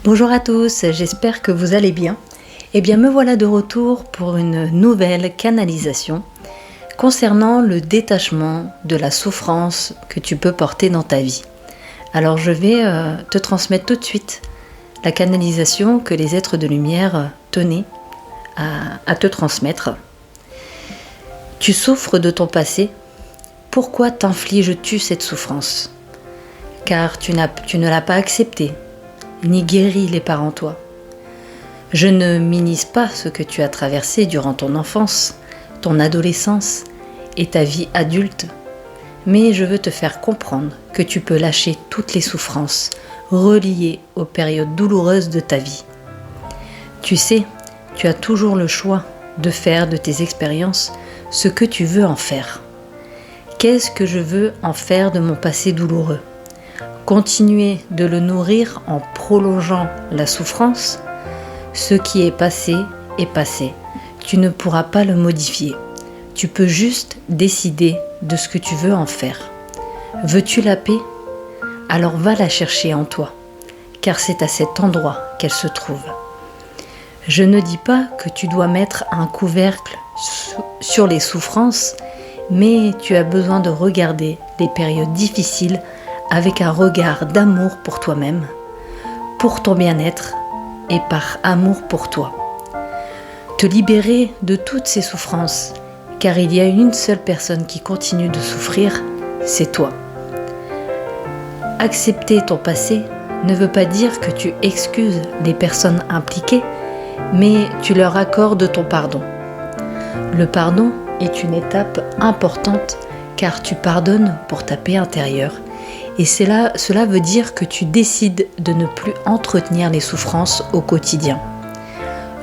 Bonjour à tous, j'espère que vous allez bien. Eh bien, me voilà de retour pour une nouvelle canalisation concernant le détachement de la souffrance que tu peux porter dans ta vie. Alors, je vais te transmettre tout de suite la canalisation que les êtres de lumière tenaient à te transmettre. Tu souffres de ton passé. Pourquoi t'infliges-tu cette souffrance ? Car tu ne l'as pas acceptée, ni guéri les parts en toi. Je ne minimise pas ce que tu as traversé durant ton enfance, ton adolescence et ta vie adulte, mais je veux te faire comprendre que tu peux lâcher toutes les souffrances reliées aux périodes douloureuses de ta vie. Tu sais, tu as toujours le choix de faire de tes expériences ce que tu veux en faire. Qu'est-ce que je veux en faire de mon passé douloureux ? Continuer de le nourrir en prolongeant la souffrance. Ce qui est passé est passé. Tu ne pourras pas le modifier. Tu peux juste décider de ce que tu veux en faire. Veux-tu la paix ? Alors va la chercher en toi, car c'est à cet endroit qu'elle se trouve. Je ne dis pas que tu dois mettre un couvercle sur les souffrances, mais tu as besoin de regarder les périodes difficiles avec un regard d'amour pour toi-même, pour ton bien-être et par amour pour toi. Te libérer de toutes ces souffrances, car il y a une seule personne qui continue de souffrir, c'est toi. Accepter ton passé ne veut pas dire que tu excuses les personnes impliquées, mais tu leur accordes ton pardon. Le pardon est une étape importante car tu pardonnes pour ta paix intérieure. Et cela veut dire que tu décides de ne plus entretenir les souffrances au quotidien.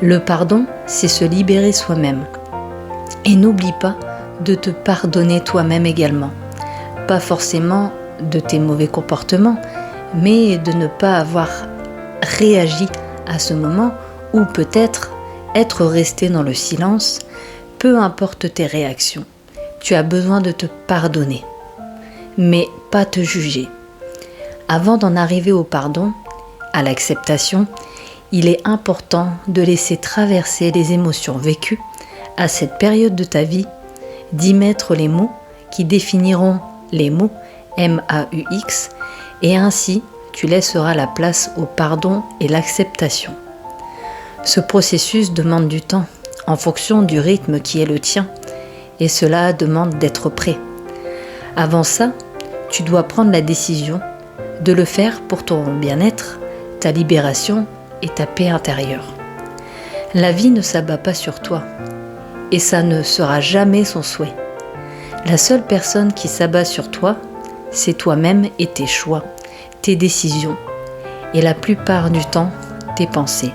Le pardon, c'est se libérer soi-même. Et n'oublie pas de te pardonner toi-même également. Pas forcément de tes mauvais comportements, mais de ne pas avoir réagi à ce moment ou peut-être être resté dans le silence, peu importe tes réactions. Tu as besoin de te pardonner, mais pas te juger. Avant d'en arriver au pardon, à l'acceptation, il est important de laisser traverser les émotions vécues à cette période de ta vie, d'y mettre les mots qui définiront les mots MAUX, et ainsi tu laisseras la place au pardon et l'acceptation. Ce processus demande du temps en fonction du rythme qui est le tien, et cela demande d'être prêt. Avant ça, tu dois prendre la décision de le faire pour ton bien-être, ta libération et ta paix intérieure. La vie ne s'abat pas sur toi et ça ne sera jamais son souhait. La seule personne qui s'abat sur toi, c'est toi-même et tes choix, tes décisions et la plupart du temps, tes pensées.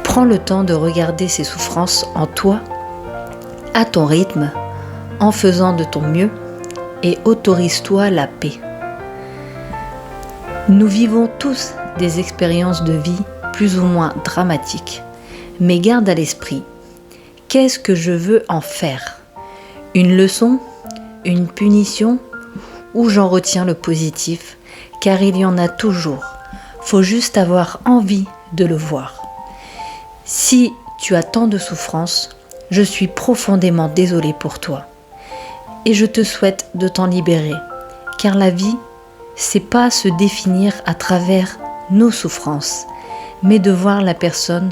Prends le temps de regarder ces souffrances en toi, à ton rythme, en faisant de ton mieux et autorise-toi la paix. Nous vivons tous des expériences de vie plus ou moins dramatiques, mais garde à l'esprit, qu'est-ce que je veux en faire ? Une leçon ? Une punition ? Ou j'en retiens le positif, car il y en a toujours. Faut juste avoir envie de le voir. Si tu as tant de souffrances, je suis profondément désolée pour toi. Et je te souhaite de t'en libérer, car la vie, c'est pas se définir à travers nos souffrances, mais de voir la personne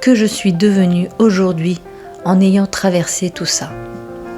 que je suis devenue aujourd'hui en ayant traversé tout ça.